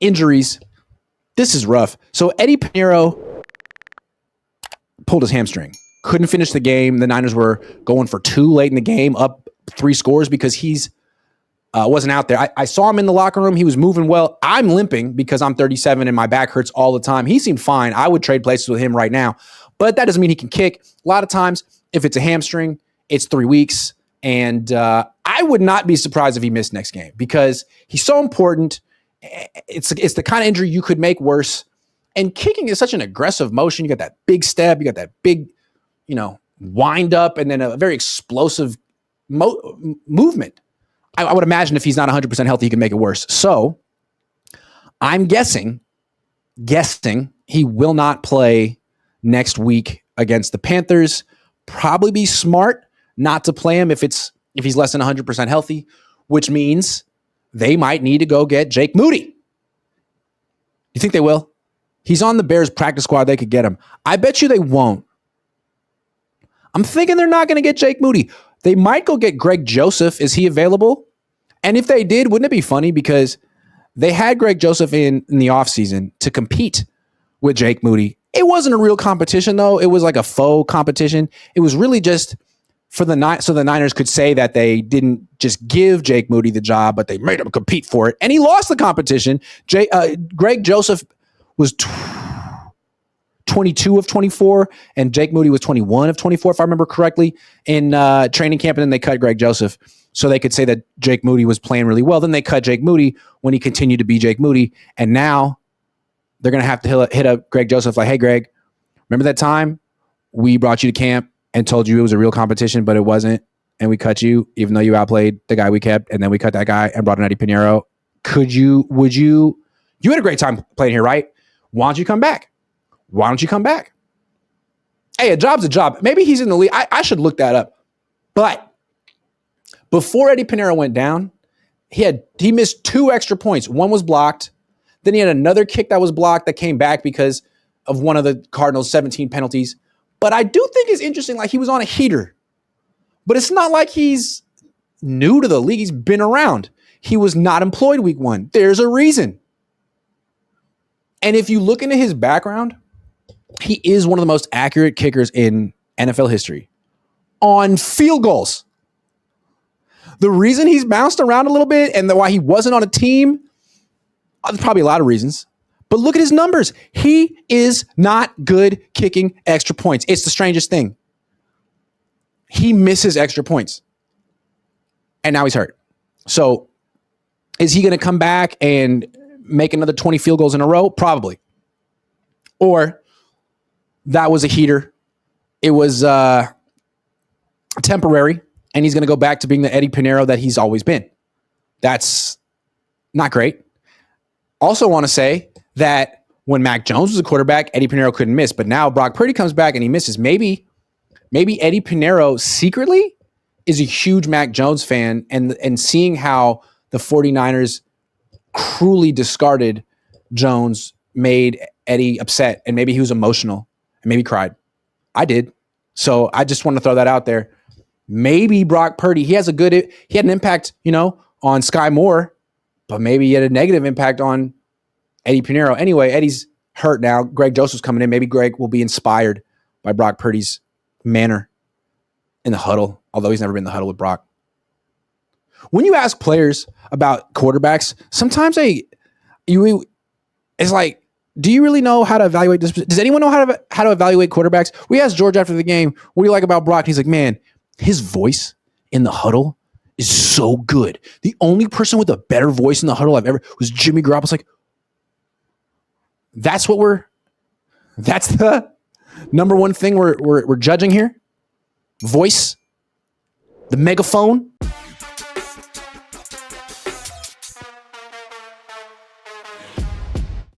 injuries. This is rough. So Eddy Pineiro pulled his hamstring. Couldn't finish the game. The Niners were going for 2 late in the game, up 3 scores because he's wasn't out there. I saw him in the locker room. He was moving well. I'm limping because I'm 37 and my back hurts all the time. He seemed fine. I would trade places with him right now. But that doesn't mean he can kick. A lot of times, if it's a hamstring, it's 3 weeks. And I would not be surprised if he missed next game because he's so important. It's the kind of injury you could make worse. And kicking is such an aggressive motion. You got that big step. You got that big, wind up, and then a very explosive movement. I would imagine if he's not 100% healthy, he can make it worse. So I'm guessing he will not play next week against the Panthers. Probably be smart not to play him if he's less than 100% healthy, which means they might need to go get Jake Moody. You think they will? He's on the Bears practice squad. They could get him. I bet you they won't. I'm thinking they're not going to get Jake Moody. They might go get Greg Joseph. Is he available? And if they did, wouldn't it be funny? Because they had Greg Joseph in the offseason to compete with Jake Moody. It wasn't a real competition, though. It was like a faux competition. It was really just so the Niners could say that they didn't just give Jake Moody the job, but they made him compete for it. And he lost the competition. Greg Joseph was 22 of 24, and Jake Moody was 21 of 24, if I remember correctly, in training camp, and then they cut Greg Joseph so they could say that Jake Moody was playing really well. Then they cut Jake Moody when he continued to be Jake Moody, and now they're going to have to hit up Greg Joseph like, hey, Greg, remember that time we brought you to camp and told you it was a real competition, but it wasn't, and we cut you, even though you outplayed the guy we kept, and then we cut that guy and brought in Eddy Pineiro. You had a great time playing here, right? Why don't you come back? Why don't you come back? Hey, a job's a job. Maybe he's in the league. I should look that up. But before Eddy Pineiro went down, he missed 2 extra points. One was blocked. Then he had another kick that was blocked that came back because of one of the Cardinals' 17 penalties. But I do think it's interesting, like he was on a heater. But it's not like he's new to the league. He's been around. He was not employed week 1. There's a reason. And if you look into his background, he is one of the most accurate kickers in NFL history on field goals. The reason he's bounced around a little bit and why he wasn't on a team, there's probably a lot of reasons. But look at his numbers. He is not good kicking extra points. It's the strangest thing. He misses extra points. And now he's hurt. So is he going to come back and make another 20 field goals in a row? Probably. Or that was a heater. It was temporary, and he's going to go back to being the Eddy Pineiro that he's always been. That's not great. Also want to say that when Mac Jones was a quarterback, Eddy Pineiro couldn't miss, but now Brock Purdy comes back and he misses. Maybe Eddy Pineiro secretly is a huge Mac Jones fan, and seeing how the 49ers cruelly discarded Jones made Eddie upset, and maybe he was emotional and maybe cried. I did. So I just want to throw that out there. Maybe Brock Purdy, he had an impact, on Sky Moore, but maybe he had a negative impact on Eddy Pineiro. Anyway, Eddie's hurt now. Greg Joseph's coming in. Maybe Greg will be inspired by Brock Purdy's manner in the huddle, although he's never been in the huddle with Brock. When you ask players about quarterbacks, sometimes it's like, do you really know how to evaluate this? Does anyone know how to evaluate quarterbacks? We asked George after the game, what do you like about Brock? And he's like, man, his voice in the huddle is so good. The only person with a better voice in the huddle I've ever was Jimmy Garoppolo. It's like, that's the number one thing we're judging here. Voice, the megaphone.